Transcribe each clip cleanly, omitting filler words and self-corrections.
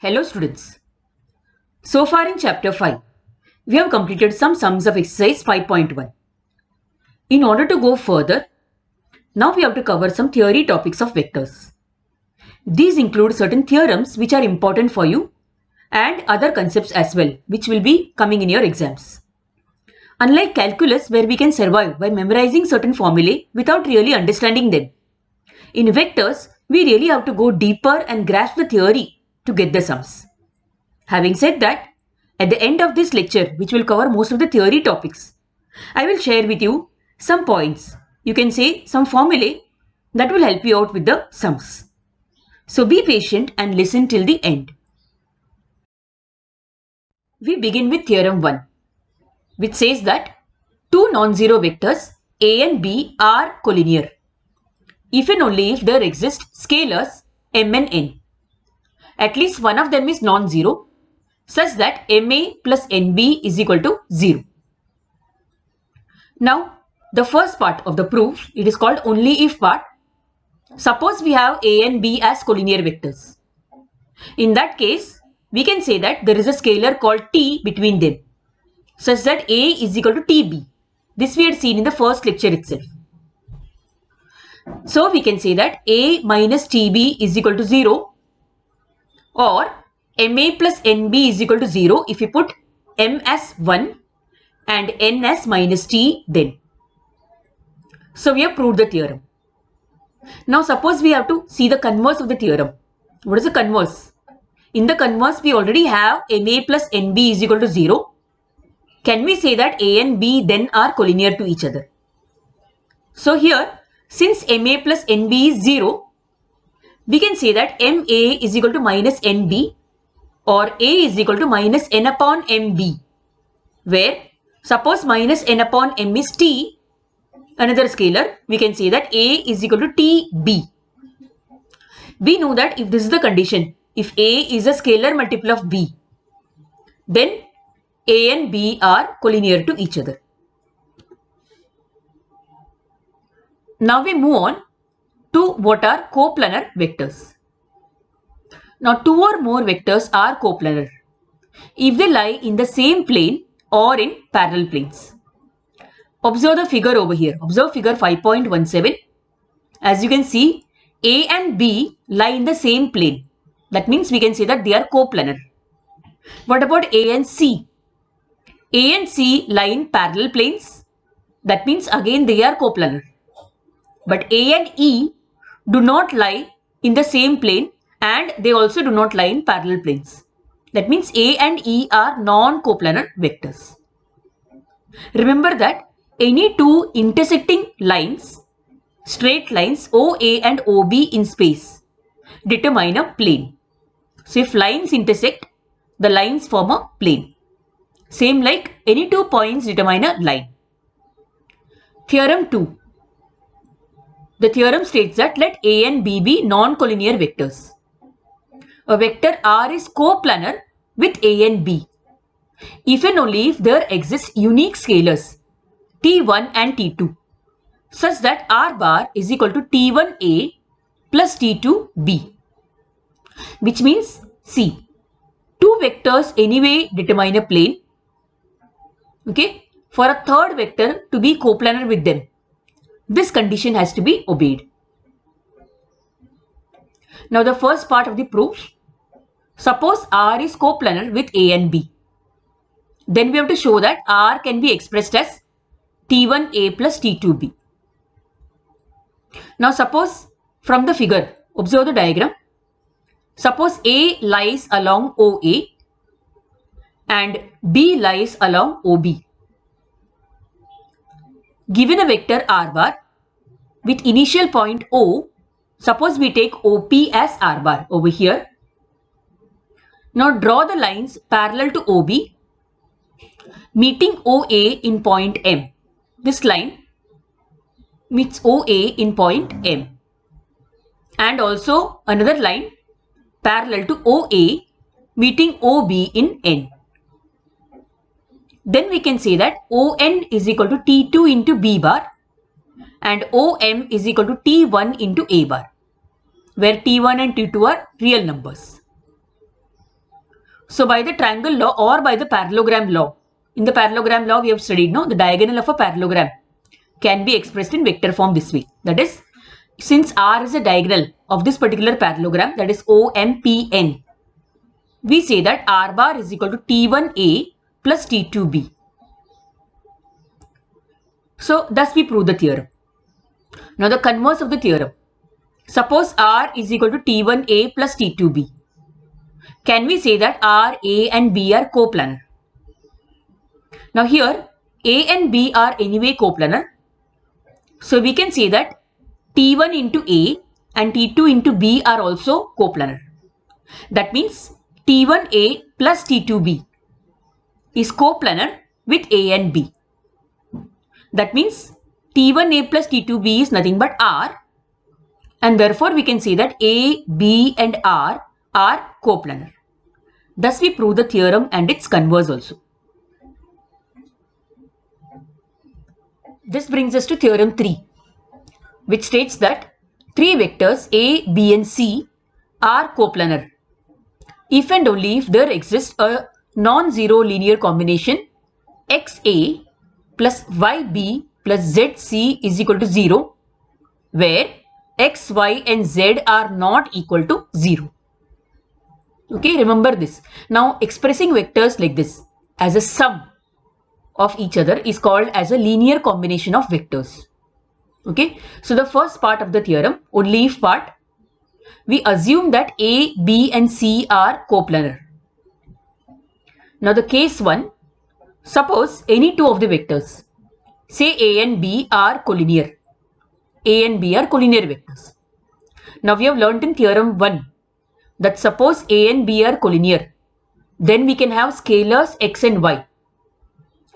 Hello students. So far in chapter 5, we have completed some sums of exercise 5.1. In order to go further, now we have to cover some theory topics of vectors. These include certain theorems which are important for you and other concepts as well which will be coming in your exams. Unlike calculus where we can survive by memorizing certain formulae without really understanding them, in vectors we really have to go deeper and grasp the theory to get the sums. Having said that, at the end of this lecture, which will cover most of the theory topics, I will share with you some points. You can say some formulae that will help you out with the sums. So be patient and listen till the end. We begin with theorem 1, which says that two non-zero vectors A and B are collinear if and only if there exist scalars m and n. At least one of them is non-zero such that ma plus nb is equal to 0. Now, the first part of the proof, it is called only if part. Suppose we have a and b as collinear vectors. In that case, we can say that there is a scalar called t between them, such that a is equal to tb. This we had seen in the first lecture itself. So, we can say that a minus tb is equal to 0, or ma plus nb is equal to 0 if we put m as 1 and n as minus t then. So we have proved the theorem. Now suppose we have to see the converse of the theorem. What is the converse? In the converse we already have ma plus nb is equal to 0. Can we say that a and b then are collinear to each other? So here, since ma plus nb is 0, we can say that ma is equal to minus nb, or a is equal to minus n upon mb, where suppose minus n upon m is t, another scalar, we can say that a is equal to tb. We know that if this is the condition, if a is a scalar multiple of b, then a and b are collinear to each other. Now we move on to what are coplanar vectors. Now two or more vectors are coplanar if they lie in the same plane or in parallel planes. Observe the figure over here. Observe figure 5.17. As you can see, A and B lie in the same plane. That means we can say that they are coplanar. What about A and C? A and C lie in parallel planes. That means again they are coplanar. But A and E do not lie in the same plane and they also do not lie in parallel planes. That means A and E are non-coplanar vectors. Remember that any two intersecting lines, straight lines OA and OB in space, determine a plane. So if lines intersect, the lines form a plane. Same like any 2 points determine a line. Theorem 2. The theorem states that let A and B be non-collinear vectors. A vector R is coplanar with A and B if and only if there exist unique scalars T1 and T2 such that R bar is equal to T1A plus T2B, which means see, two vectors anyway determine a plane. Okay, for a third vector to be coplanar with them, this condition has to be obeyed. Now the first part of the proof. Suppose R is coplanar with A and B. Then we have to show that R can be expressed as T1A plus T2B. Now suppose from the figure, observe the diagram. Suppose A lies along OA and B lies along OB. Given a vector R bar with initial point O, suppose we take OP as R bar over here. Now draw the lines parallel to OB meeting OA in point M. This line meets OA in point M. And also another line parallel to OA meeting OB in N. Then we can say that ON is equal to T2 into B bar and OM is equal to T1 into A bar, where T1 and T2 are real numbers. So by the triangle law or by the parallelogram law, in the parallelogram law we have studied, no, the diagonal of a parallelogram can be expressed in vector form this way. That is, since R is a diagonal of this particular parallelogram, that is OMPN, we say that R bar is equal to T1A plus T2B. So thus we prove the theorem. Now the converse of the theorem. Suppose R is equal to T1A plus T2B. Can we say that R, A and B are coplanar? Now here A and B are anyway coplanar. So we can say that T1 into A and T2 into B are also coplanar. That means T1A plus T2B is coplanar with A and B. That means T1A plus T2B is nothing but R, and therefore we can say that A, B and R are coplanar. Thus we prove the theorem and its converse also. This brings us to theorem 3, which states that three vectors A, B and C are coplanar if and only if there exists a non-zero linear combination XA plus YB plus ZC is equal to 0, where X, Y and Z are not equal to 0. Okay, remember this. Now expressing vectors like this as a sum of each other is called as a linear combination of vectors. Okay, so the first part of the theorem, only if part, we assume that A, B and C are coplanar. Now the case 1, suppose any two of the vectors, say A and B are collinear. A and B are collinear vectors. Now we have learnt in theorem 1 that suppose A and B are collinear, then we can have scalars X and Y,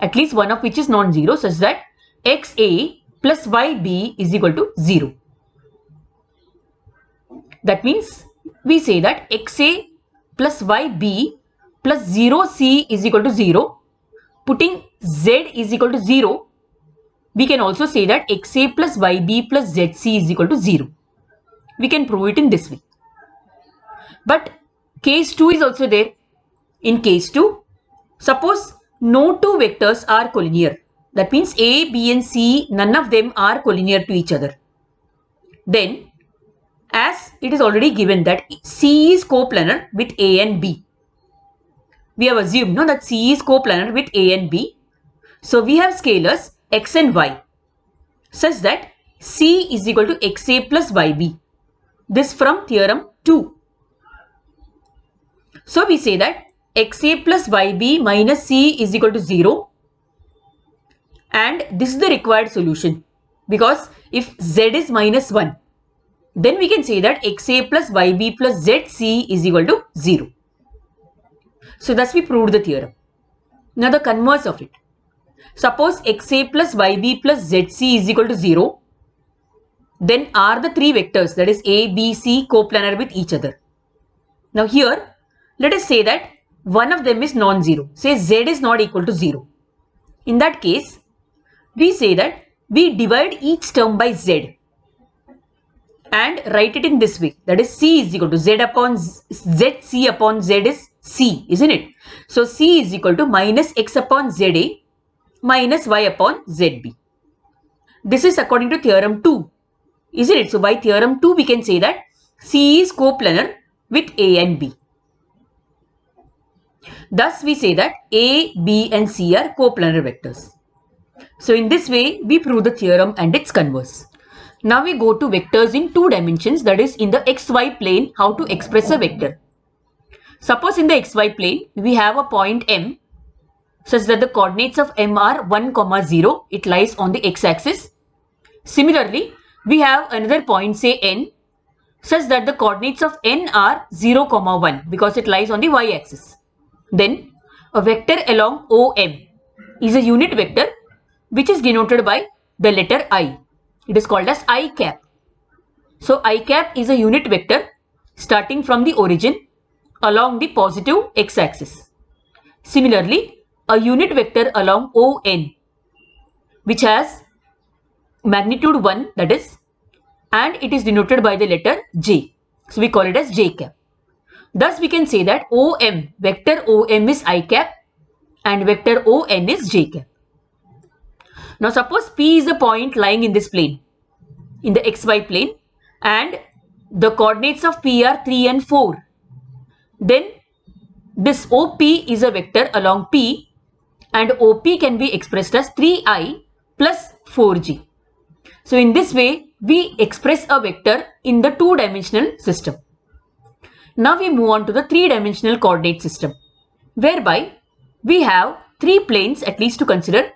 at least one of which is non-zero, such that XA plus YB is equal to 0. That means we say that XA plus YB plus 0C is equal to 0. Putting Z is equal to 0, we can also say that XA plus YB plus ZC is equal to 0. We can prove it in this way. But case 2 is also there. In case 2, suppose no two vectors are collinear. That means A, B and C, none of them are collinear to each other. Then, as it is already given that C is coplanar with A and B, we have assumed no, that C is coplanar with A and B. So we have scalars X and Y such that C is equal to XA plus YB. This from theorem 2. So we say that XA plus YB minus C is equal to 0, and this is the required solution, because if Z is minus 1, then we can say that XA plus YB plus ZC is equal to 0. So thus we proved the theorem. Now the converse of it. Suppose XA plus YB plus ZC is equal to 0, then are the three vectors, that is A, B, C, coplanar with each other. Now here, let us say that one of them is non-zero. Say Z is not equal to 0. In that case, we say that we divide each term by Z and write it in this way. That is C is equal to Z upon ZC upon Z is C, isn't it? So C is equal to minus X upon ZA minus Y upon ZB. This is according to theorem 2, isn't it? So by theorem 2 we can say that C is coplanar with A and B. Thus we say that A, B and C are coplanar vectors. So in this way we prove the theorem and its converse. Now we go to vectors in 2 dimensions, that is in the xy plane, how to express a vector. Suppose in the xy plane we have a point M such that the coordinates of M are 1, 0, it lies on the x-axis. Similarly, we have another point, say N, such that the coordinates of N are 0, 1 because it lies on the y-axis. Then a vector along OM is a unit vector which is denoted by the letter I. It is called as I cap. So I cap is a unit vector starting from the origin along the positive x-axis. Similarly, a unit vector along ON which has magnitude 1, that is, and it is denoted by the letter J. So we call it as J cap. Thus we can say that OM, vector OM is I cap and vector ON is J cap. Now suppose P is a point lying in this plane, in the XY plane, and the coordinates of P are 3 and 4. Then this OP is a vector along P and OP can be expressed as 3I plus 4G. So in this way, we express a vector in the two-dimensional system. Now we move on to the three-dimensional coordinate system, whereby we have three planes at least to consider,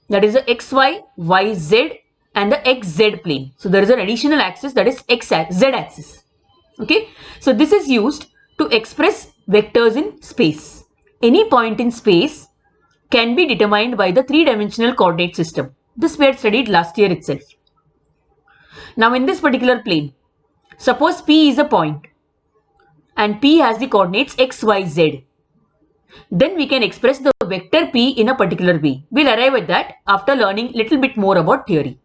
that is the XY, YZ and the XZ plane. So there is an additional axis, that is Z axis. Okay, so this is used to express vectors in space. Any point in space can be determined by the three-dimensional coordinate system. This we had studied last year itself. Now in this particular plane, suppose P is a point and P has the coordinates x, y, z. Then we can express the vector P in a particular way. We'll arrive at that after learning little bit more about theory.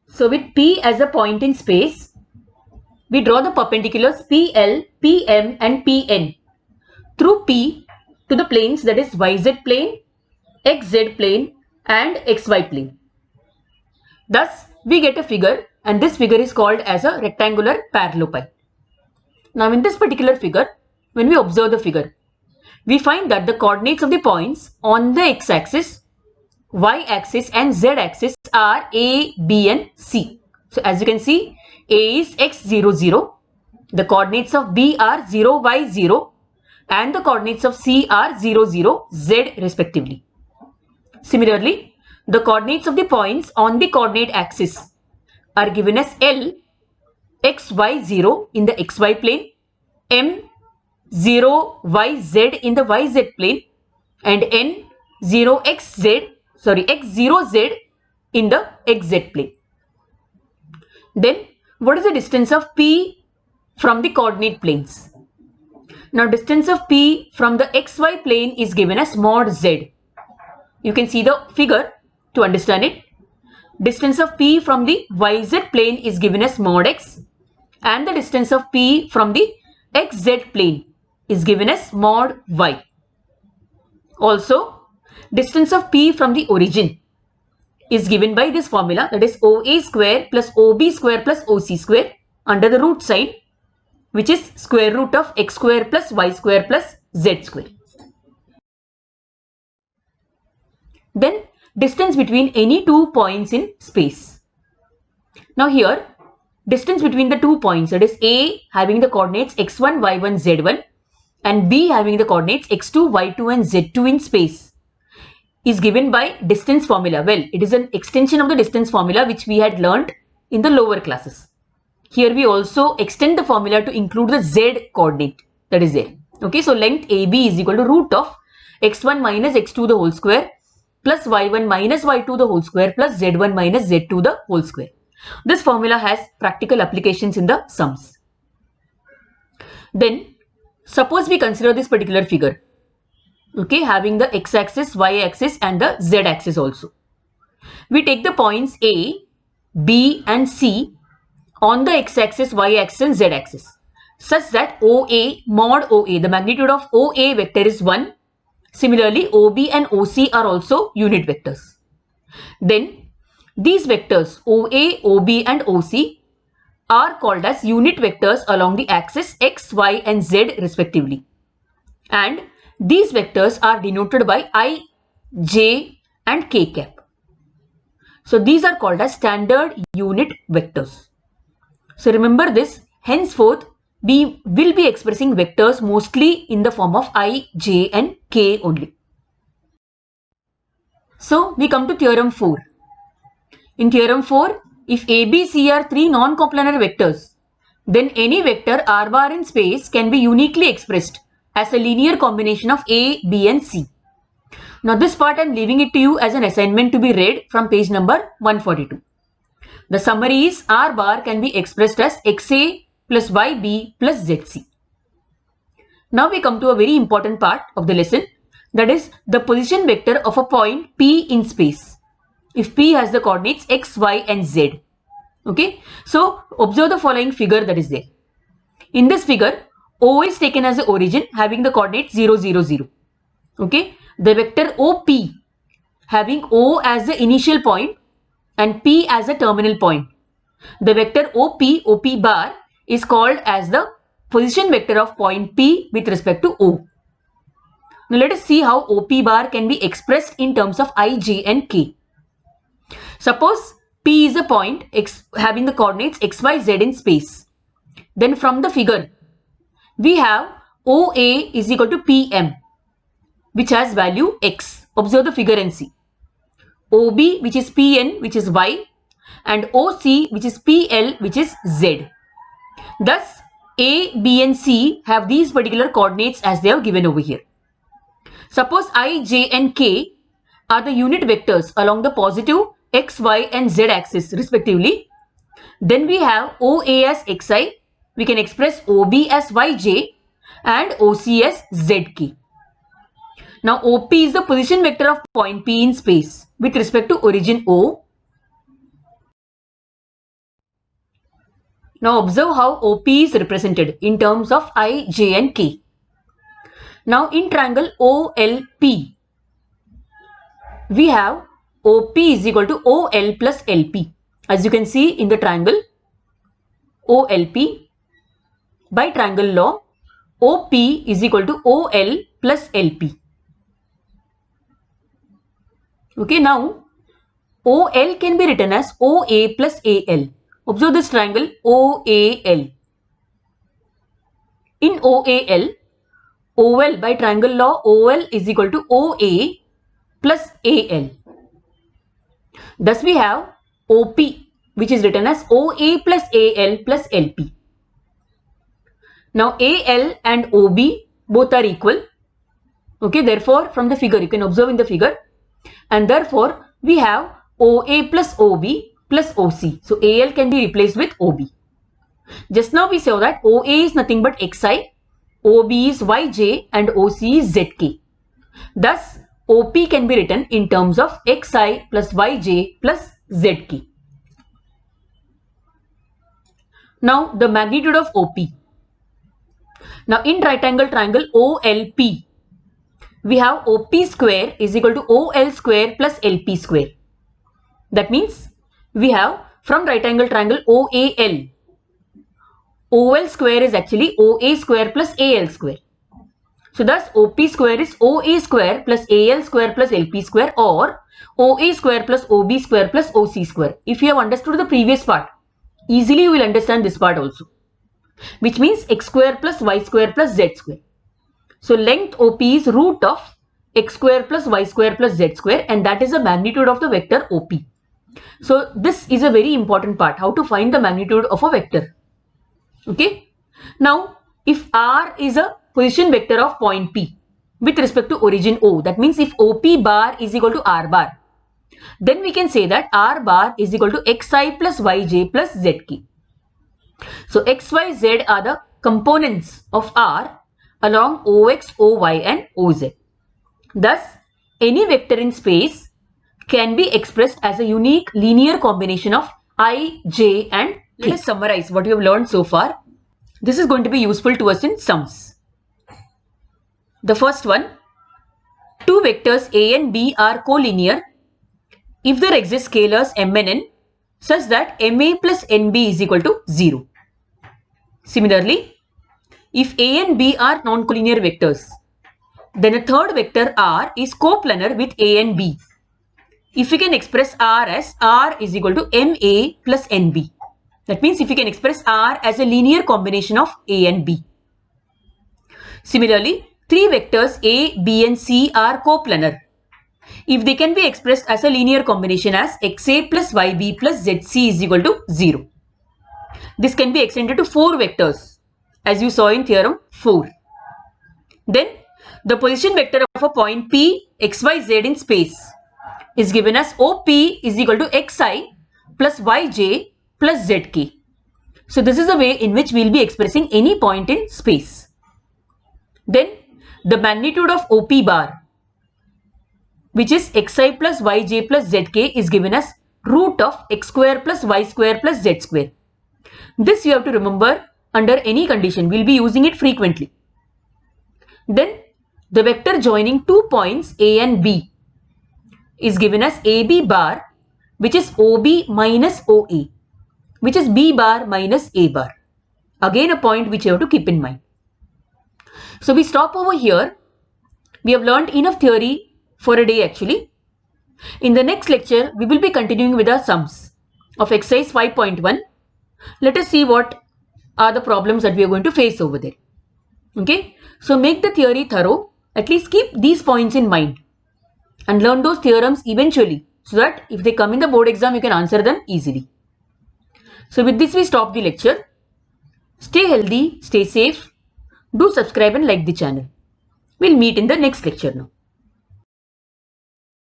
So with P as a point in space, we draw the perpendiculars PL, PM and PN through P to the planes, that is YZ plane, XZ plane and XY plane. Thus, we get a figure and this figure is called as a rectangular parallelepiped. Now in this particular figure, when we observe the figure, we find that the coordinates of the points on the x-axis, y-axis and z-axis are A, B and C. So as you can see, A is x0, 0, the coordinates of B are 0, y, 0 and the coordinates of C are 0, 0, z respectively. Similarly, the coordinates of the points on the coordinate axis are given as L, x, y, 0 in the xy plane, M, 0, y, z in the yz plane and N, 0, x, 0, z in the xz plane. Then, what is the distance of P from the coordinate planes? Now, distance of P from the xy plane is given as mod z. You can see the figure to understand it. Distance of P from the YZ plane is given as mod x and the distance of P from the XZ plane is given as mod y. Also, distance of P from the origin is given by this formula, that is OA square plus OB square plus OC square under the root sign, which is square root of x square plus y square plus z square. Then distance between any two points in space. Now here, distance between the 2 points, that is A having the coordinates x1, y1, z1 and B having the coordinates x2, y2 and z2 in space is given by distance formula. Well, it is an extension of the distance formula which we had learnt in the lower classes. Here we also extend the formula to include the z coordinate that is there. Okay, so length AB is equal to root of x1 minus x2 the whole square plus y1 minus y2 the whole square plus z1 minus z2 the whole square. This formula has practical applications in the sums. Then, suppose we consider this particular figure, okay, having the x-axis, y-axis and the z-axis also. We take the points A, B and C on the x-axis, y-axis and z-axis such that OA, mod OA, the magnitude of OA vector is 1. Similarly, OB and OC are also unit vectors. Then, these vectors OA, OB and OC are called as unit vectors along the axis x, y and z respectively. And these vectors are denoted by I, J and K cap. So these are called as standard unit vectors. So remember this, henceforth we will be expressing vectors mostly in the form of I, J and K only. So we come to theorem 4. In theorem 4, if A, B, C are three non-coplanar vectors, then any vector r bar in space can be uniquely expressed as a linear combination of A, B and C. Now this part I am leaving it to you as an assignment to be read from page number 142. The summary is r bar can be expressed as XA plus YB plus ZC. Now we come to a very important part of the lesson, that is the position vector of a point P in space if P has the coordinates x, y and z. Okay, so observe the following figure that is there. In this figure, O is taken as the origin having the coordinates 0, 0, 0. Okay, the vector OP having O as the initial point and P as a terminal point. The vector OP bar is called as the position vector of point P with respect to O. Now let us see how OP bar can be expressed in terms of I, J and K. Suppose P is a point having the coordinates x, y, z in space. Then from the figure, we have OA is equal to PM, which has value x. Observe the figure and see. OB, which is PN, which is y, and OC, which is PL, which is z. Thus, A, B and C have these particular coordinates as they are given over here. Suppose I, J and K are the unit vectors along the positive x, y and z axis respectively. Then we have OA as xi, we can express OB as yj and OC as zk. Now OP is the position vector of point P in space with respect to origin O. Now observe how OP is represented in terms of I, J and K. Now in triangle OLP, we have OP is equal to OL plus LP. As you can see in the triangle OLP, by triangle law, OP is equal to OL plus LP. Okay, now OL can be written as OA plus AL. Observe this triangle OAL. In OAL, OL by triangle law, OL is equal to OA plus AL. Thus we have OP, which is written as OA plus AL plus LP. Now AL and OB both are equal. Okay, therefore from the figure, you can observe in the figure, and therefore we have OA plus OB plus OC. So AL can be replaced with OB. Just now we saw that OA is nothing but XI, OB is YJ and OC is ZK. Thus OP can be written in terms of XI plus YJ plus ZK. Now the magnitude of OP. Now in right angle triangle OLP, we have OP square is equal to OL square plus LP square. That means we have from right angle triangle OAL, OL square is actually OA square plus AL square. So thus OP square is OA square plus AL square plus LP square, or OA square plus OB square plus OC square. If you have understood the previous part, easily you will understand this part also, which means x square plus y square plus z square. So length OP is root of x square plus y square plus z square, and that is the magnitude of the vector OP. So this is a very important part, how to find the magnitude of a vector. Okay. Now if R is a position vector of point P with respect to origin O, that means if OP bar is equal to R bar, then we can say that R bar is equal to XI plus YJ plus ZK. So X, Y, Z are the components of R along OX, OY and OZ. Thus, any vector in space can be expressed as a unique linear combination of I, J and K. Let us summarize what we have learned so far. This is going to be useful to us in sums. The first one, two vectors A and B are collinear if there exist scalars m and n such that ma plus nb is equal to 0. Similarly, if A and B are non-collinear vectors, then a third vector R is coplanar with A and B if we can express R as R is equal to ma plus nb. That means if we can express R as a linear combination of A and B. Similarly, three vectors A, B and C are coplanar if they can be expressed as a linear combination as xa plus yb plus zc is equal to 0. This can be extended to four vectors as you saw in theorem 4. Then the position vector of a point P, x, y, z in space is given as OP is equal to xi plus yj plus zk. So this is the way in which we will be expressing any point in space. Then the magnitude of OP bar, which is xi plus yj plus zk, is given as root of x square plus y square plus z square. This you have to remember under any condition. We'll be using it frequently. Then the vector joining 2 points A and B is given as AB bar, which is OB minus OE, which is B bar minus A bar. Again a point which you have to keep in mind. So we stop over here. We have learned enough theory for a day actually. In the next lecture, we will be continuing with our sums of exercise 5.1. Let us see what are the problems that we are going to face over there. Okay, so make the theory thorough. At least keep these points in mind and learn those theorems eventually, so that if they come in the board exam, you can answer them easily. So with this, we stop the lecture. Stay healthy, stay safe. Do subscribe and like the channel. We'll meet in the next lecture now.